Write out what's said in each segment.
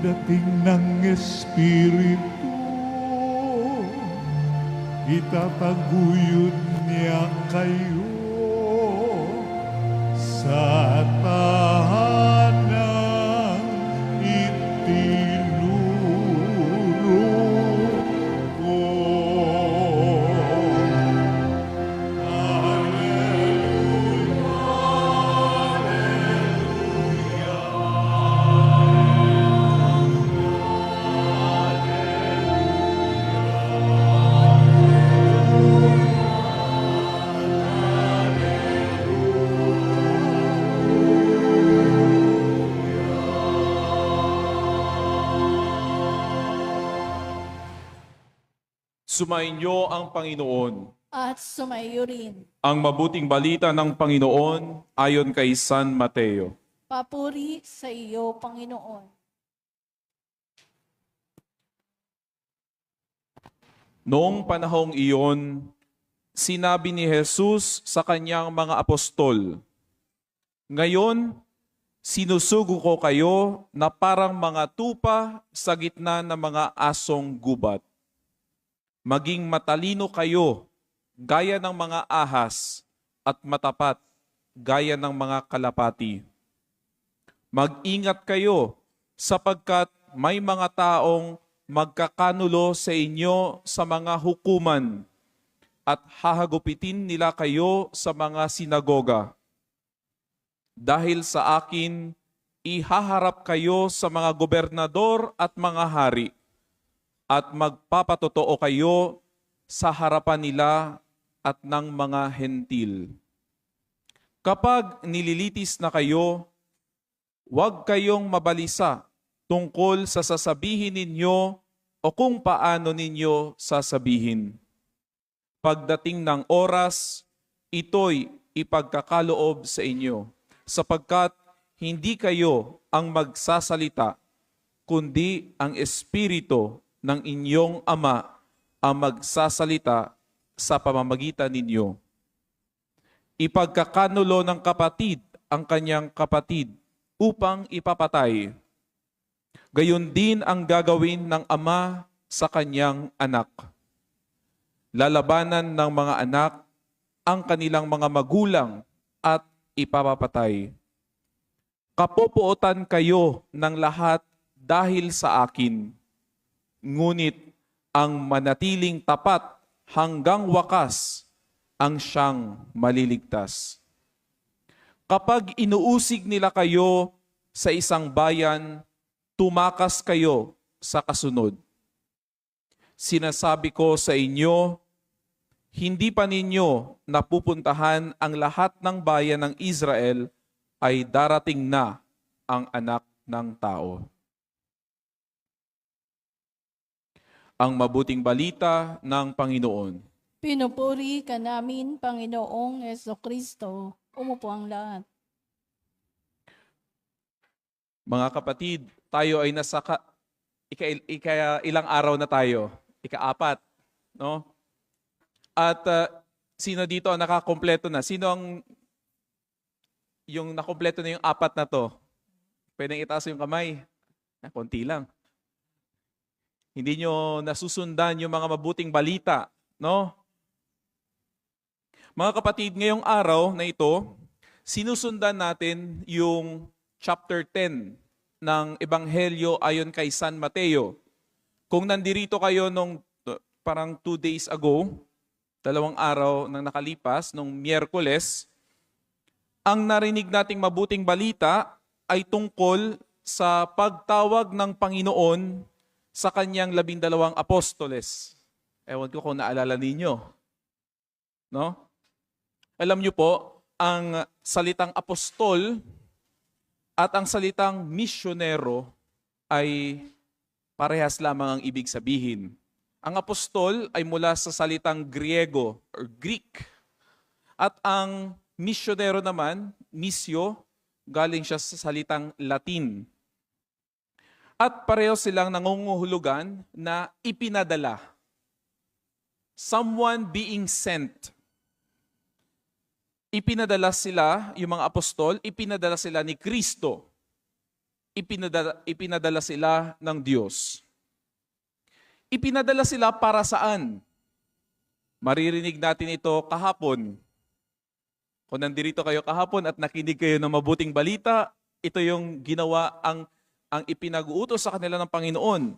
Pagdating ng Espiritu, itataguyod niya kayo sa tahanang itinuro ko. Sumainyo ang Panginoon. At sumaiyo rin. Ang mabuting balita ng Panginoon ayon kay San Mateo. Papuri sa iyo, Panginoon. Noong panahong iyon, sinabi ni Jesus sa kanyang mga apostol, "Ngayon, sinusugo ko kayo na parang mga tupa sa gitna ng mga asong gubat. Maging matalino kayo gaya ng mga ahas at matapat gaya ng mga kalapati. Mag-ingat kayo sapagkat may mga taong magkakanulo sa inyo sa mga hukuman at hahagupitin nila kayo sa mga sinagoga. Dahil sa akin, ihaharap kayo sa mga gobernador at mga hari at magpapatotoo kayo sa harapan nila at ng mga hentil. Kapag nililitis na kayo, huwag kayong mabalisa tungkol sa sasabihin ninyo o kung paano ninyo sasabihin. Pagdating ng oras, ito'y ipagkakaloob sa inyo, sapagkat hindi kayo ang magsasalita, kundi ang Espiritu ng inyong Ama ang magsasalita sa pamamagitan ninyo. Ipagkakanulo ng kapatid ang kanyang kapatid upang ipapatay. Gayon din ang gagawin ng ama sa kanyang anak. Lalabanan ng mga anak ang kanilang mga magulang at ipapapatay. Kapopuotan kayo ng lahat dahil sa akin. Ngunit ang manatiling tapat hanggang wakas ang siyang maliligtas. Kapag inuusig nila kayo sa isang bayan, tumakas kayo sa kasunod. Sinasabi ko sa inyo, hindi pa ninyo napupuntahan ang lahat ng bayan ng Israel ay darating na ang Anak ng Tao. Ang mabuting balita ng Panginoon. Pinupuri ka namin, Panginoong Jesucristo. Umupo ang lahat. Mga kapatid, tayo ay nasa ilang araw na tayo? Ika-4, no? At sino dito ang nakakompleto na? Sino ang yung nakompleto na yung 4 na to? Pwedeng itaas yung kamay. Konti lang. Hindi nyo nasusundan yung mga mabuting balita, no? Mga kapatid, ngayong araw na ito, sinusundan natin yung chapter 10 ng Ebanghelyo ayon kay San Mateo. Kung nandirito kayo nung parang 2 days ago, 2 araw nang nakalipas, nung Miyerkules, ang narinig nating mabuting balita ay tungkol sa pagtawag ng Panginoon sa kanyang 12 apostoles. Ewan ko kung naalala ninyo. No? Alam niyo po, ang salitang apostol at ang salitang misyonero ay parehas lamang ang ibig sabihin. Ang apostol ay mula sa salitang Griego or Greek. At ang misyonero naman, misyo, galing siya sa salitang Latin. At pareho silang nangunguhulugan na ipinadala. Someone being sent. Ipinadala sila, yung mga apostol, ipinadala sila ni Kristo. ipinadala sila ng Diyos. Ipinadala sila para saan? Maririnig natin ito kahapon. Kung nandirito kayo kahapon at nakinig kayo ng mabuting balita, ito yung ginawa ang ipinag-uutos sa kanila ng Panginoon.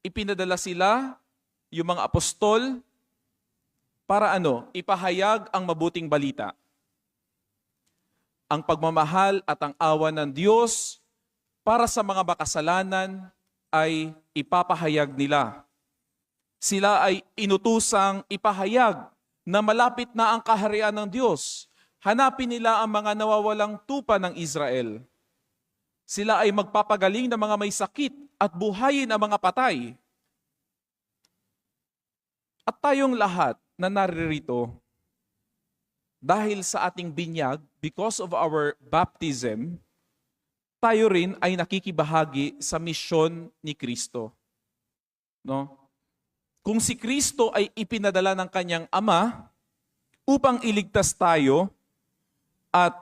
Ipinadala sila, yung mga apostol, para ipahayag ang mabuting balita. Ang pagmamahal at ang awa ng Diyos para sa mga makasalanan ay ipapahayag nila. Sila ay inutusang ipahayag na malapit na ang kaharian ng Diyos. Hanapin nila ang mga nawawalang tupa ng Israel. Sila ay magpapagaling ng mga may sakit at buhayin ang mga patay. At tayong lahat na naririto, dahil sa ating binyag, because of our baptism, tayo rin ay nakikibahagi sa misyon ni Kristo. No? Kung si Kristo ay ipinadala ng kanyang Ama upang iligtas tayo at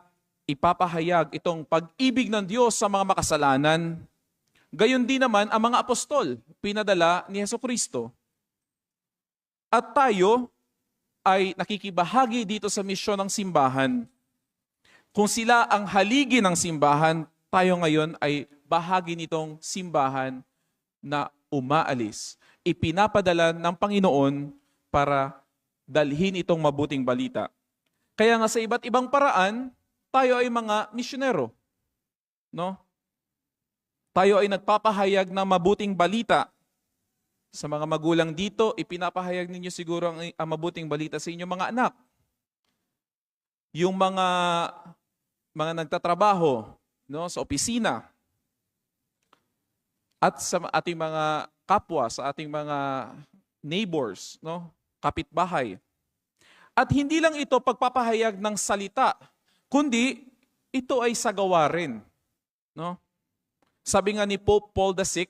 ipapahayag itong pag-ibig ng Diyos sa mga makasalanan, gayon din naman ang mga apostol, pinadala ni Jesucristo. At tayo ay nakikibahagi dito sa misyon ng simbahan. Kung sila ang haligi ng simbahan, tayo ngayon ay bahagi nitong simbahan na umaalis. Ipinapadala ng Panginoon para dalhin itong mabuting balita. Kaya nga sa iba't ibang paraan, tayo ay mga misyonero. No? Tayo ay nagpapahayag ng mabuting balita. Sa mga magulang dito, ipinapahayag ninyo siguro ang mabuting balita sa inyong mga anak. Yung mga nagtatrabaho, no, sa opisina, at sa ating mga kapwa, sa ating mga neighbors, no, kapitbahay. At hindi lang ito pagpapahayag ng salita, kundi ito ay sagawa rin. No? Sabi nga ni Pope Paul VI,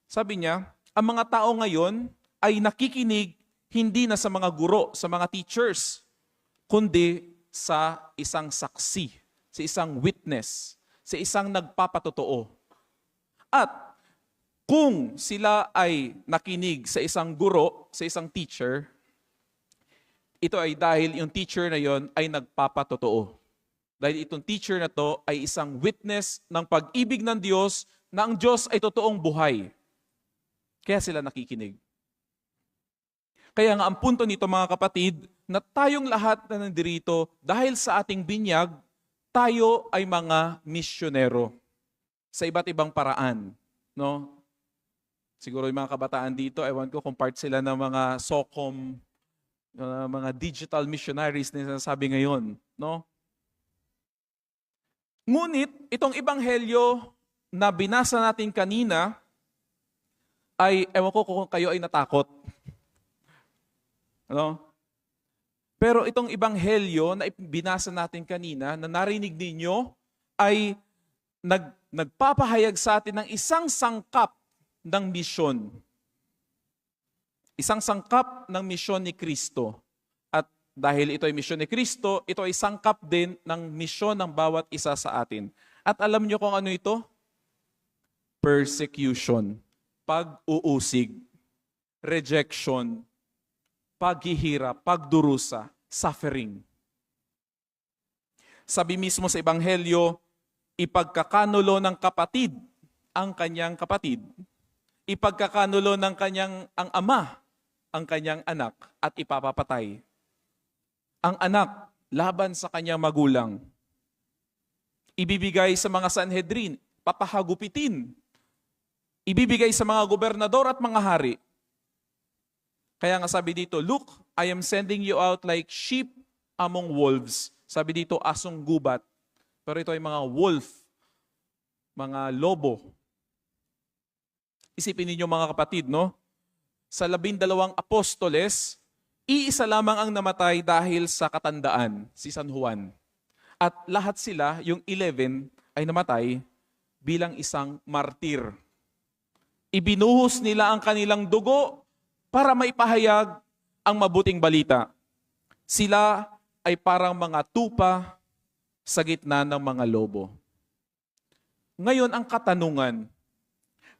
sabi niya, ang mga tao ngayon ay nakikinig hindi na sa mga guro, sa mga teachers, kundi sa isang saksi, sa isang witness, sa isang nagpapatotoo. At kung sila ay nakinig sa isang guro, sa isang teacher, ito ay dahil yung teacher na yon ay nagpapatotoo. Dahil itong teacher na to ay isang witness ng pag-ibig ng Diyos na ang Diyos ay totoong buhay. Kaya sila nakikinig. Kaya nga ang punto nito mga kapatid, na tayong lahat na nandirito, dahil sa ating binyag, tayo ay mga misyonero sa iba't ibang paraan. No? Siguro yung mga kabataan dito, ewan ko kung part sila ng mga SOCOM, mga digital missionaries na sinasabi ngayon. No? Ngunit, itong ebanghelyo na binasa natin kanina, ay, ewan ko kung kayo ay natakot. Ano? Pero itong ebanghelyo na binasa natin kanina, na narinig ninyo, ay nagpapahayag sa atin ng isang sangkap ng misyon. Isang sangkap ng misyon ni Kristo. At dahil ito ay misyon ni Kristo, ito ay sangkap din ng misyon ng bawat isa sa atin. At alam niyo kung ano ito? Persecution. Pag-uusig. Rejection. Paghihirap, pagdurusa, suffering. Sabi mismo sa ebanghelyo, ipagkakanulo ng kapatid ang kanyang kapatid. Ipagkakanulo ng ang ama ang kanyang anak at ipapapatay. Ang anak laban sa kanyang magulang. Ibibigay sa mga Sanhedrin, papahagupitin. Ibibigay sa mga gobernador at mga hari. Kaya nga sabi dito, look, I am sending you out like sheep among wolves. Sabi dito, asong gubat. Pero ito ay mga wolf, mga lobo. Isipin ninyo mga kapatid, no? Sa 12 apostoles, iisa lamang ang namatay dahil sa katandaan, si San Juan. At lahat sila, yung 11, ay namatay bilang isang martir. Ibinuhos nila ang kanilang dugo para maipahayag ang mabuting balita. Sila ay parang mga tupa sa gitna ng mga lobo. Ngayon ang katanungan,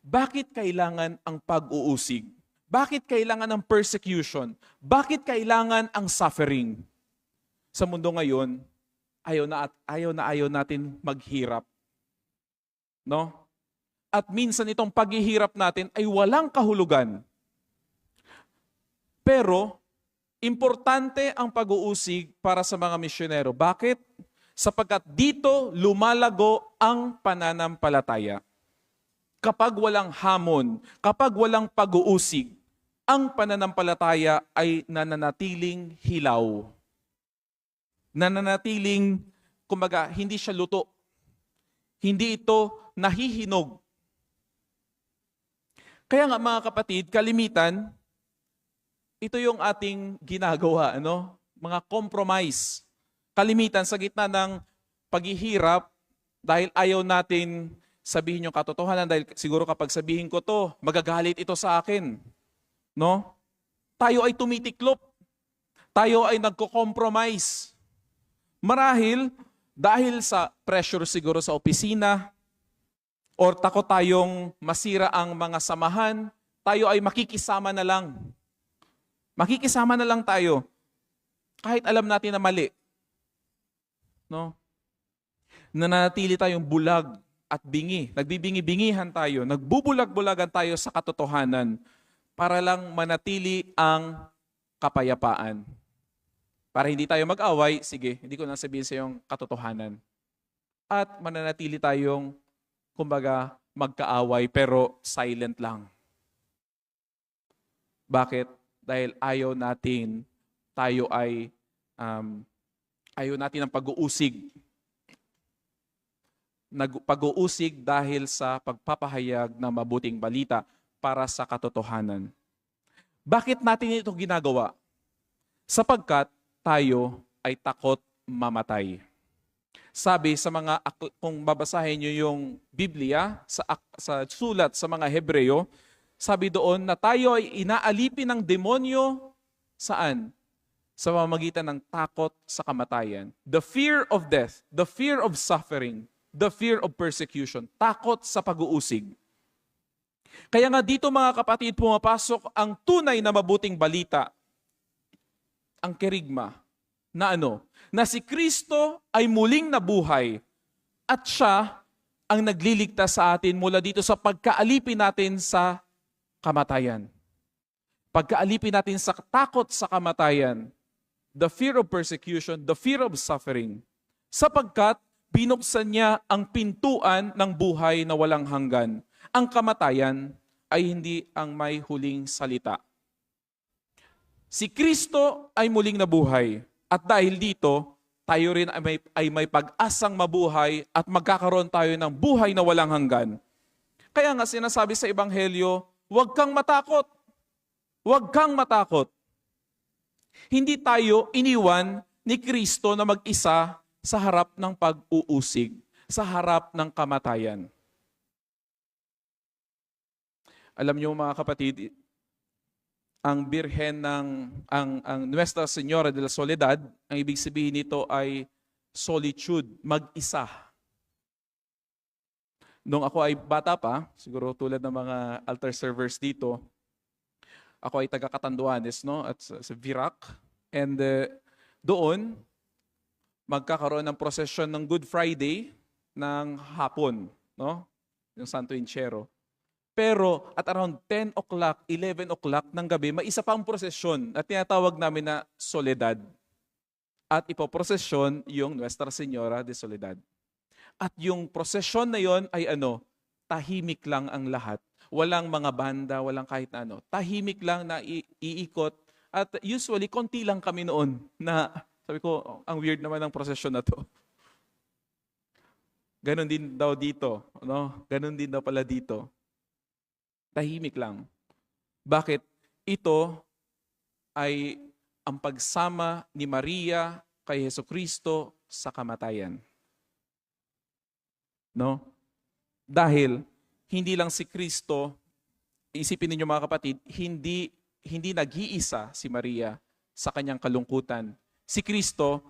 bakit kailangan ang pag-uusig? Bakit kailangan ang persecution? Bakit kailangan ang suffering? Sa mundo ngayon, ayaw natin maghirap. No? At minsan itong paghihirap natin ay walang kahulugan. Pero, importante ang pag-uusig para sa mga misyonero. Bakit? Sapagkat dito lumalago ang pananampalataya. Kapag walang hamon, kapag walang pag-uusig, ang pananampalataya ay nananatiling hilaw. Nananatiling, kumbaga, hindi siya luto. Hindi ito nahihinog. Kaya nga mga kapatid, kalimitan, ito yung ating ginagawa, mga compromise. Kalimitan sa gitna ng paghihirap, dahil ayaw natin sabihin yung katotohanan, dahil siguro kapag sabihin ko to, magagalit ito sa akin. No? Tayo ay tumitiklop. Tayo ay nagko-compromise. Marahil, dahil sa pressure siguro sa opisina, or takot tayong masira ang mga samahan, tayo ay makikisama na lang. Makikisama na lang tayo. Kahit alam natin na mali. No? Nananatili tayong bulag at bingi. Nagbibingi-bingihan tayo. Nagbubulag-bulagan tayo sa katotohanan para lang manatili ang kapayapaan. Para hindi tayo mag-away, sige, hindi ko na sabihin sa yung katotohanan. At mananatili tayong, kumbaga, magkaaway pero silent lang. Bakit? Dahil ayaw natin ng pag-uusig. Pag-uusig dahil sa pagpapahayag ng mabuting balita para sa katotohanan. Bakit natin ito ginagawa? Sapagkat tayo ay takot mamatay. Sabi sa kung babasahin nyo yung Biblia, sa sulat sa mga Hebreo, sabi doon na tayo ay inaalipin ng demonyo, saan? Sa pamamagitan ng takot sa kamatayan. The fear of death, the fear of suffering, the fear of persecution, takot sa pag-uusig. Kaya nga dito mga kapatid, pumapasok ang tunay na mabuting balita, ang kerigma, na si Kristo ay muling nabuhay at siya ang nagliligtas sa atin mula dito sa pagkaalipin natin sa kamatayan. Pagkaalipin natin sa takot sa kamatayan, the fear of persecution, the fear of suffering, sapagkat binuksan niya ang pintuan ng buhay na walang hanggan. Ang kamatayan ay hindi ang may huling salita. Si Kristo ay muling nabuhay at dahil dito, tayo rin ay may pag-asang mabuhay at magkakaroon tayo ng buhay na walang hanggan. Kaya nga sinasabi sa Ebanghelyo, huwag kang matakot. Huwag kang matakot. Hindi tayo iniwan ni Kristo na mag-isa sa harap ng pag-uusig, sa harap ng kamatayan. Alam niyo mga kapatid, ang Birhen ang Nuestra Señora de la Soledad, ang ibig sabihin nito ay solitude, mag-isa. Nung ako ay bata pa, siguro tulad ng mga altar servers dito, ako ay taga Catanduanes, at sa Virac. And doon, magkakaroon ng prosesyon ng Good Friday ng hapon, yung Santo Enchero. Pero at around 10 o'clock, 11 o'clock ng gabi, may isa pang prosesyon na tinatawag namin na Soledad. At ipoprosesyon yung Nuestra Señora de Soledad. At yung prosesyon na yon ay tahimik lang ang lahat. Walang mga banda, walang kahit na tahimik lang na iikot. At usually, konti lang kami noon na, sabi ko, ang weird naman ng prosesyon na to. Ganon din daw dito. Ganon din daw pala dito. Tahimik lang. Bakit? Ito ay ang pagsama ni Maria kay Jesucristo sa kamatayan. Dahil hindi lang si Kristo, isipin ninyo mga kapatid, hindi nag-iisa si Maria sa kanyang kalungkutan. Si Kristo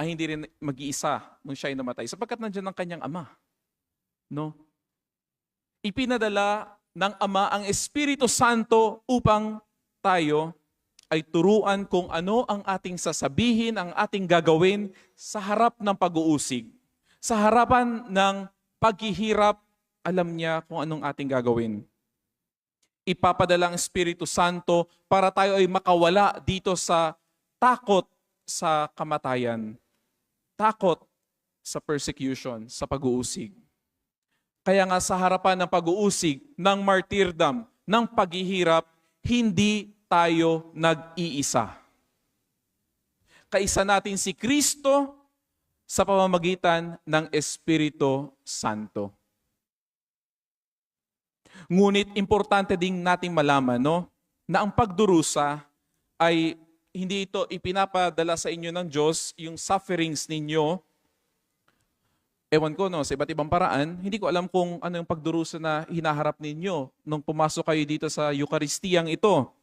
ay hindi rin mag-iisa nung siya ay namatay sapagkat nandiyan ang kanyang ama. No? Ipinadala ng Ama ang Espiritu Santo upang tayo ay turuan kung ano ang ating sasabihin, ang ating gagawin sa harap ng pag-uusig. Sa harapan ng paghihirap, alam niya kung anong ating gagawin. Ipapadala ang Espiritu Santo para tayo ay makawala dito sa takot sa kamatayan. Takot sa persecution, sa pag-uusig. Kaya nga sa harapan ng pag-uusig, ng martyrdom, ng paghihirap, hindi tayo nag-iisa. Kaisa natin si Kristo sa pamamagitan ng Espiritu Santo. Ngunit importante ding nating malaman, no, na ang pagdurusa ay hindi ito ipinapadala sa inyo ng Diyos, yung sufferings ninyo. Ewan ko, no, sa iba't ibang paraan, hindi ko alam kung ano yung pagdurusa na hinaharap ninyo nung pumasok kayo dito sa Eukaristiyang ito.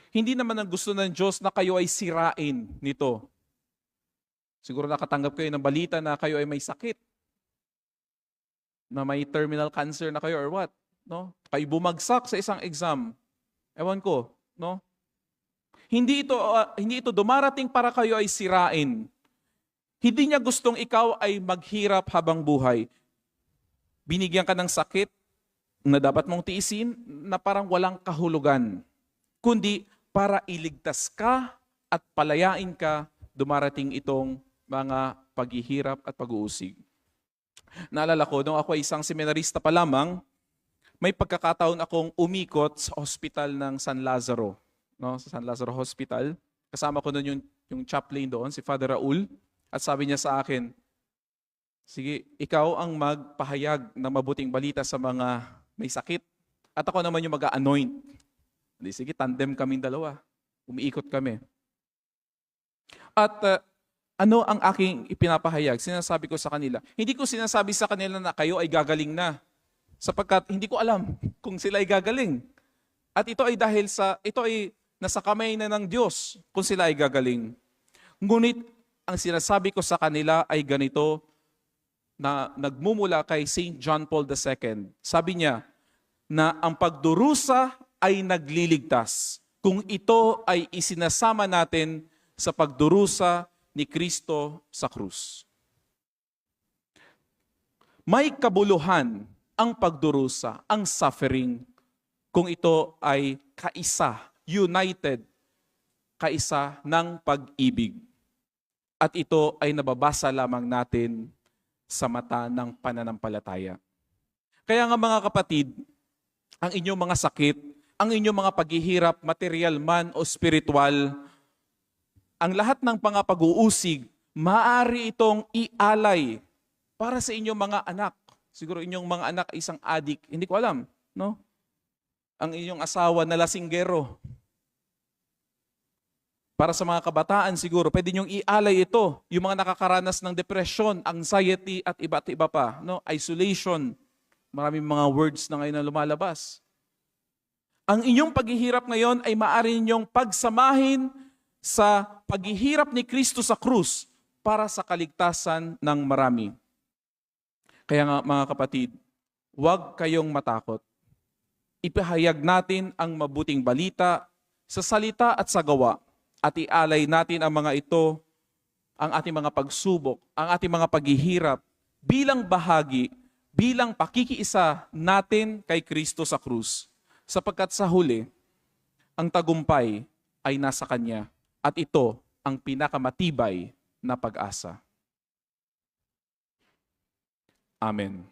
Hindi naman ang gusto ng Diyos na kayo ay sirain nito. Siguro nakatanggap kayo ng balita na kayo ay may sakit, na may terminal cancer na kayo or what. No? Kayo bumagsak sa isang exam. Ewan ko, no? Hindi ito dumarating para kayo ay sirain. Hindi niya gustong ikaw ay maghirap habang buhay. Binigyan ka ng sakit na dapat mong tiisin na parang walang kahulugan, kundi para iligtas ka at palayain ka dumarating itong mga paghihirap at pag-uusig. Naalala ko, nung ako ay isang seminarista pa lamang, may pagkakataon akong umikot sa hospital ng San Lazaro. No? Sa San Lazaro Hospital. Kasama ko noon yung chaplain doon, si Father Raul. At sabi niya sa akin, sige, ikaw ang magpahayag ng mabuting balita sa mga may sakit. At ako naman yung mag-anoint. Sige, tandem kaming dalawa. Umiikot kami. At ano ang aking ipinapahayag? Sinasabi ko sa kanila. Hindi ko sinasabi sa kanila na kayo ay gagaling na. Sapagkat hindi ko alam kung sila ay gagaling. At ito ay ito ay nasa kamay na ng Diyos kung sila ay gagaling. Ngunit ang sinasabi ko sa kanila ay ganito na nagmumula kay St. John Paul II. Sabi niya na ang pagdurusa ay nagliligtas kung ito ay isinasama natin sa pagdurusa ni Kristo sa krus. May kabuluhan ang pagdurusa, ang suffering, kung ito ay kaisa, united, kaisa ng pag-ibig. At ito ay nababasa lamang natin sa mata ng pananampalataya. Kaya nga mga kapatid, ang inyong mga sakit, ang inyong mga paghihirap, material man o spiritual, ang lahat ng mga pag-uusig, maaari itong ialay para sa inyong mga anak. Siguro inyong mga anak ay isang adik, hindi ko alam, no? Ang inyong asawa na lasinggero. Para sa mga kabataan siguro, pwede niyong ialay ito, yung mga nakakaranas ng depression, anxiety at iba't iba pa, no? Isolation. Maraming mga words na ngayon na lumalabas. Ang inyong paghihirap ngayon ay maaari ninyong pagsamahin sa paghihirap ni Kristo sa krus para sa kaligtasan ng marami. Kaya nga mga kapatid, huwag kayong matakot. Ipahayag natin ang mabuting balita sa salita at sa gawa at ialay natin ang mga ito, ang ating mga pagsubok, ang ating mga paghihirap bilang bahagi, bilang pakikiisa natin kay Kristo sa krus. Sapagkat sa huli, ang tagumpay ay nasa Kanya. At ito ang pinakamatibay na pag-asa. Amen.